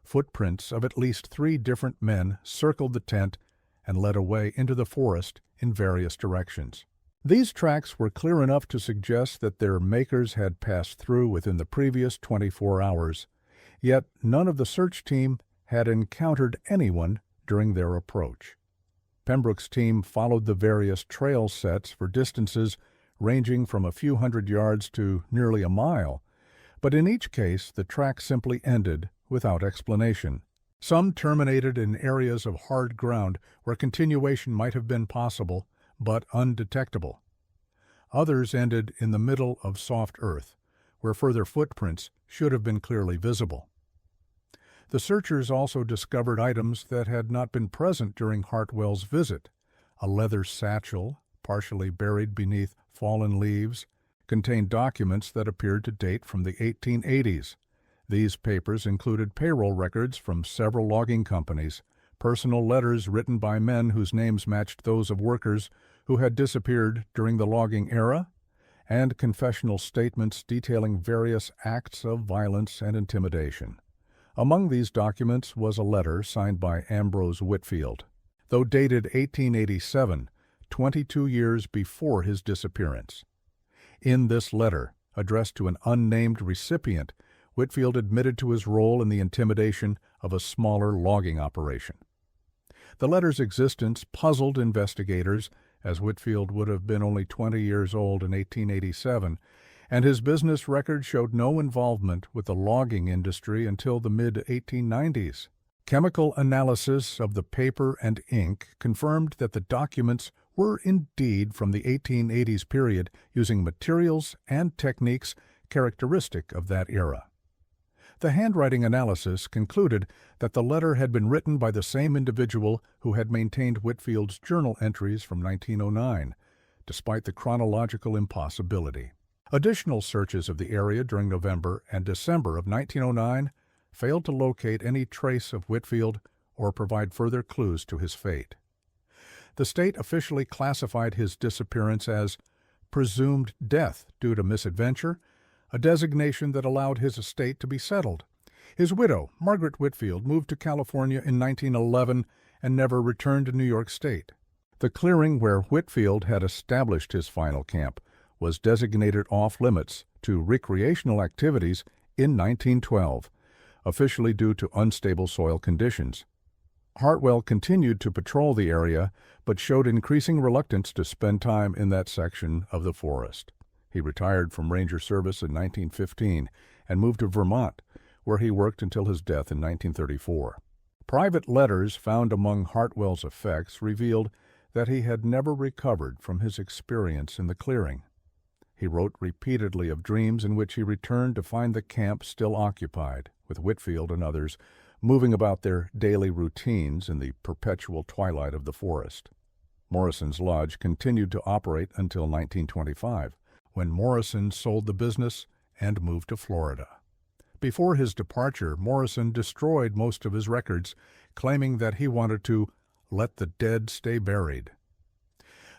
Footprints of at least 3 different men circled the tent and led away into the forest in various directions. These tracks were clear enough to suggest that their makers had passed through within the previous 24 hours, yet none of the search team had encountered anyone during their approach. Pembroke's team followed the various trail sets for distances ranging from a few hundred yards to nearly a mile, but in each case the track simply ended without explanation. Some terminated in areas of hard ground where continuation might have been possible, but undetectable. Others ended in the middle of soft earth, where further footprints should have been clearly visible. The searchers also discovered items that had not been present during Hartwell's visit: a leather satchel, partially buried beneath fallen leaves, contained documents that appeared to date from the 1880s. These papers included payroll records from several logging companies, personal letters written by men whose names matched those of workers who had disappeared during the logging era, and confessional statements detailing various acts of violence and intimidation. Among these documents was a letter signed by Ambrose Whitfield, though dated 1887, 22 years before his disappearance. In this letter, addressed to an unnamed recipient, Whitfield admitted to his role in the intimidation of a smaller logging operation. The letter's existence puzzled investigators, as Whitfield would have been only 20 years old in 1887, and his business record showed no involvement with the logging industry until the mid-1890s. Chemical analysis of the paper and ink confirmed that the documents were indeed from the 1880s period, using materials and techniques characteristic of that era. The handwriting analysis concluded that the letter had been written by the same individual who had maintained Whitfield's journal entries from 1909, despite the chronological impossibility. Additional searches of the area during November and December of 1909 failed to locate any trace of Whitfield or provide further clues to his fate. The state officially classified his disappearance as presumed death due to misadventure, a designation that allowed his estate to be settled. His widow, Margaret Whitfield, moved to California in 1911 and never returned to New York State. The clearing where Whitfield had established his final camp was designated off-limits to recreational activities in 1912, officially due to unstable soil conditions. Hartwell continued to patrol the area, but showed increasing reluctance to spend time in that section of the forest. He retired from Ranger service in 1915 and moved to Vermont, where he worked until his death in 1934. Private letters found among Hartwell's effects revealed that he had never recovered from his experience in the clearing. He wrote repeatedly of dreams in which he returned to find the camp still occupied, with Whitfield and others moving about their daily routines in the perpetual twilight of the forest. Morrison's Lodge continued to operate until 1925, when Morrison sold the business and moved to Florida. Before his departure, Morrison destroyed most of his records, claiming that he wanted to let the dead stay buried.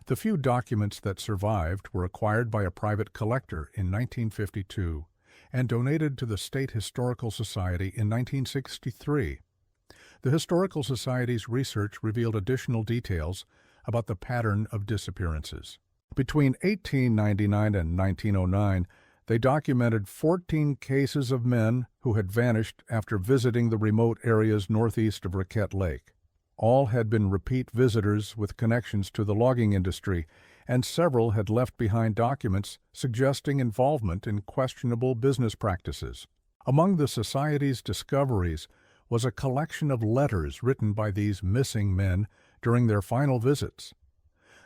The few documents that survived were acquired by a private collector in 1952 and donated to the State Historical Society in 1963. The Historical Society's research revealed additional details about the pattern of disappearances. Between 1899 and 1909, they documented 14 cases of men who had vanished after visiting the remote areas northeast of Raquette Lake. All had been repeat visitors with connections to the logging industry, and several had left behind documents suggesting involvement in questionable business practices. Among the Society's discoveries was a collection of letters written by these missing men during their final visits.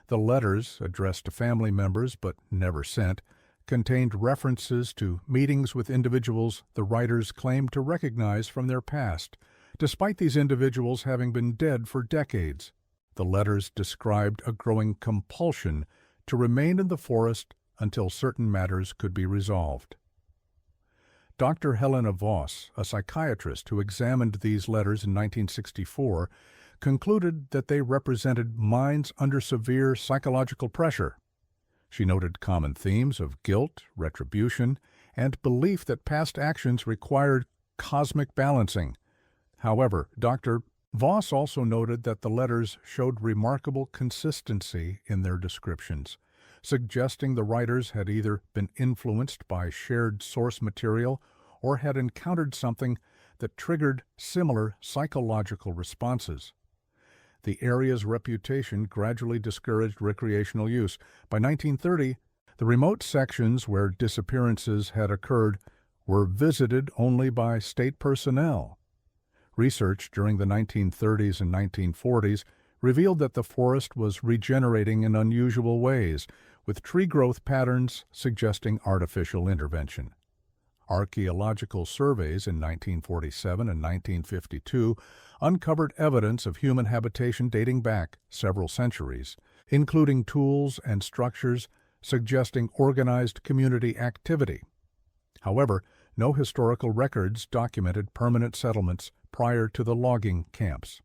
The letters, addressed to family members but never sent, contained references to meetings with individuals the writers claimed to recognize from their past, despite these individuals having been dead for decades. The letters described a growing compulsion to remain in the forest until certain matters could be resolved. Dr. Helena Voss, a psychiatrist who examined these letters in 1964, concluded that they represented minds under severe psychological pressure. She noted common themes of guilt, retribution, and belief that past actions required cosmic balancing. However, Dr. Voss also noted that the letters showed remarkable consistency in their descriptions, suggesting the writers had either been influenced by shared source material or had encountered something that triggered similar psychological responses. The area's reputation gradually discouraged recreational use. By 1930, the remote sections where disappearances had occurred were visited only by state personnel. Research during the 1930s and 1940s revealed that the forest was regenerating in unusual ways, with tree growth patterns suggesting artificial intervention. Archaeological surveys in 1947 and 1952 uncovered evidence of human habitation dating back several centuries, including tools and structures suggesting organized community activity. However, no historical records documented permanent settlements prior to the logging camps.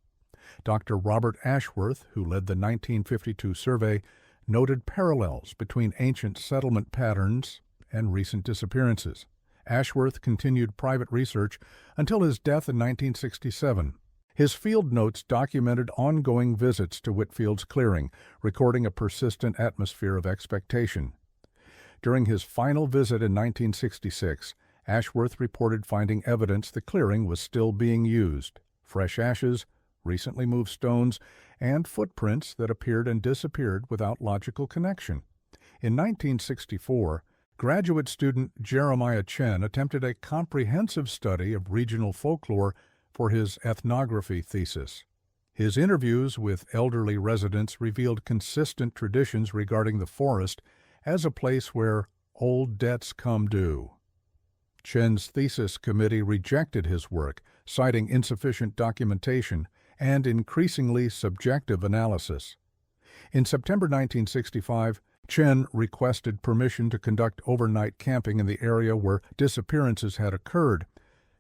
Dr. Robert Ashworth, who led the 1952 survey, noted parallels between ancient settlement patterns and recent disappearances. Ashworth continued private research until his death in 1967. His field notes documented ongoing visits to Whitfield's clearing, recording a persistent atmosphere of expectation. During his final visit in 1966, Ashworth reported finding evidence the clearing was still being used: fresh ashes, recently moved stones, and footprints that appeared and disappeared without logical connection. In 1964, graduate student Jeremiah Chen attempted a comprehensive study of regional folklore for his ethnography thesis. His interviews with elderly residents revealed consistent traditions regarding the forest as a place where old debts come due. Chen's thesis committee rejected his work, citing insufficient documentation and increasingly subjective analysis. In September 1965, Chen requested permission to conduct overnight camping in the area where disappearances had occurred.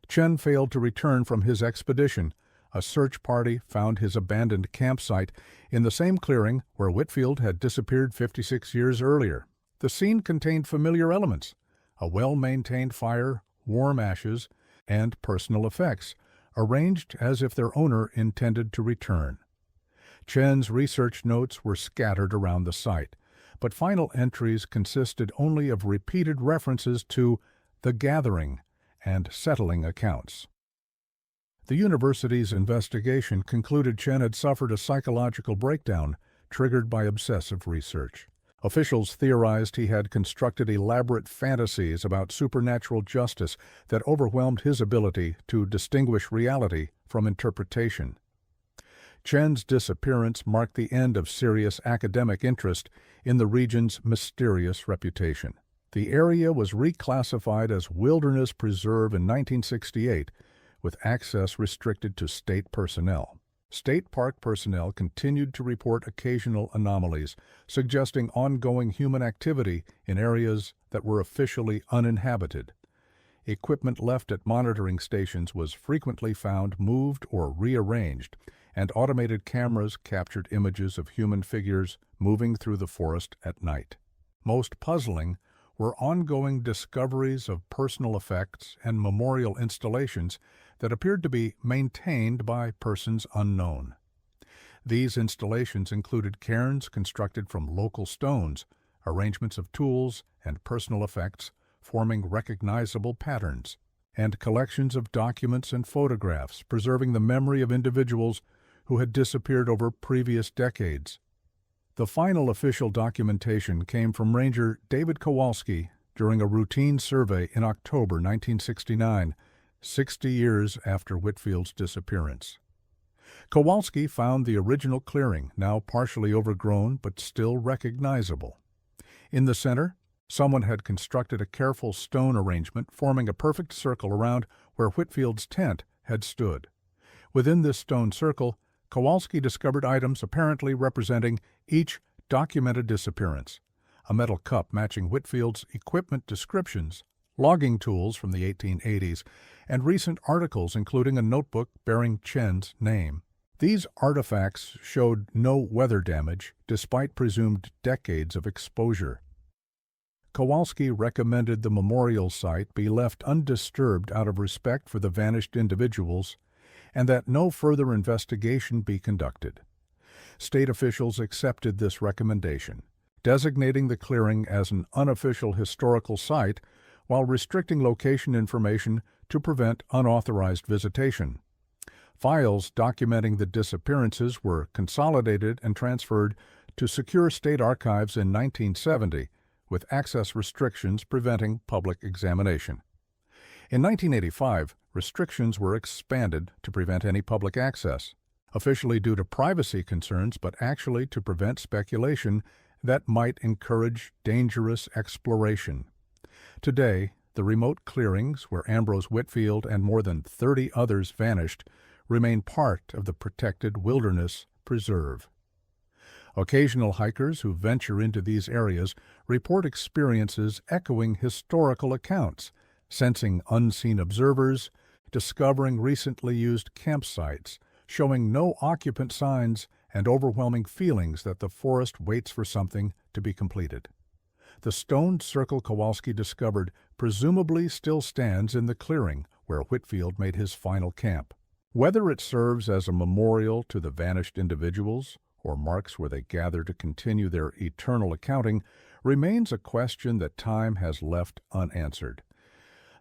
Chen failed to return from his expedition. A search party found his abandoned campsite in the same clearing where Whitfield had disappeared 56 years earlier. The scene contained familiar elements: a well-maintained fire, warm ashes, and personal effects, arranged as if their owner intended to return. Chen's research notes were scattered around the site, but final entries consisted only of repeated references to the gathering and settling accounts. The university's investigation concluded Chen had suffered a psychological breakdown triggered by obsessive research. Officials theorized he had constructed elaborate fantasies about supernatural justice that overwhelmed his ability to distinguish reality from interpretation. Chen's disappearance marked the end of serious academic interest in the region's mysterious reputation. The area was reclassified as Wilderness Preserve in 1968, with access restricted to state personnel. State park personnel continued to report occasional anomalies, suggesting ongoing human activity in areas that were officially uninhabited. Equipment left at monitoring stations was frequently found moved or rearranged, and automated cameras captured images of human figures moving through the forest at night. Most puzzling were ongoing discoveries of personal effects and memorial installations that appeared to be maintained by persons unknown. These installations included cairns constructed from local stones, arrangements of tools and personal effects forming recognizable patterns, and collections of documents and photographs preserving the memory of individuals who had disappeared over previous decades. The final official documentation came from Ranger David Kowalski during a routine survey in October 1969, 60 years after Whitfield's disappearance. Kowalski found the original clearing, now partially overgrown but still recognizable. In the center, someone had constructed a careful stone arrangement forming a perfect circle around where Whitfield's tent had stood. Within this stone circle, Kowalski discovered items apparently representing each documented disappearance: a metal cup matching Whitfield's equipment descriptions, logging tools from the 1880s, and recent articles including a notebook bearing Chen's name. These artifacts showed no weather damage despite presumed decades of exposure. Kowalski recommended the memorial site be left undisturbed out of respect for the vanished individuals, and that no further investigation be conducted. State officials accepted this recommendation, designating the clearing as an unofficial historical site while restricting location information to prevent unauthorized visitation. Files documenting the disappearances were consolidated and transferred to secure state archives in 1970, with access restrictions preventing public examination. In 1985, restrictions were expanded to prevent any public access, officially due to privacy concerns but actually to prevent speculation that might encourage dangerous exploration. Today, the The remote clearings where Ambrose Whitfield and more than 30 others vanished remain part of the protected wilderness preserve. Occasional hikers who venture into these areas report experiences echoing historical accounts, sensing unseen observers, discovering recently used campsites, showing no occupant signs, and overwhelming feelings that the forest waits for something to be completed. The stone circle Kowalski discovered presumably still stands in the clearing where Whitfield made his final camp. Whether it serves as a memorial to the vanished individuals or marks where they gather to continue their eternal accounting remains a question that time has left unanswered.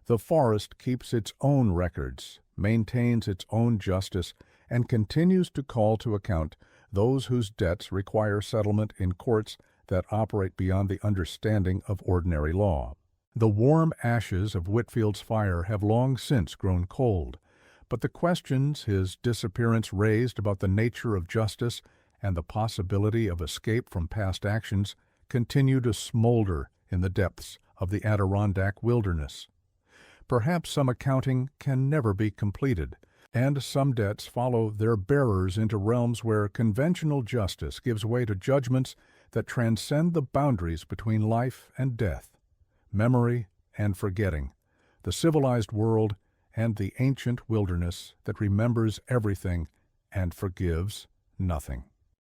The forest keeps its own records, maintains its own justice, and continues to call to account those whose debts require settlement in courts that operate beyond the understanding of ordinary law. The warm ashes of Whitfield's fire have long since grown cold, but the questions his disappearance raised about the nature of justice and the possibility of escape from past actions continue to smolder in the depths of the Adirondack wilderness. Perhaps some accounting can never be completed, and some debts follow their bearers into realms where conventional justice gives way to judgments that transcend the boundaries between life and death, memory and forgetting, the civilized world and the ancient wilderness that remembers everything and forgives nothing.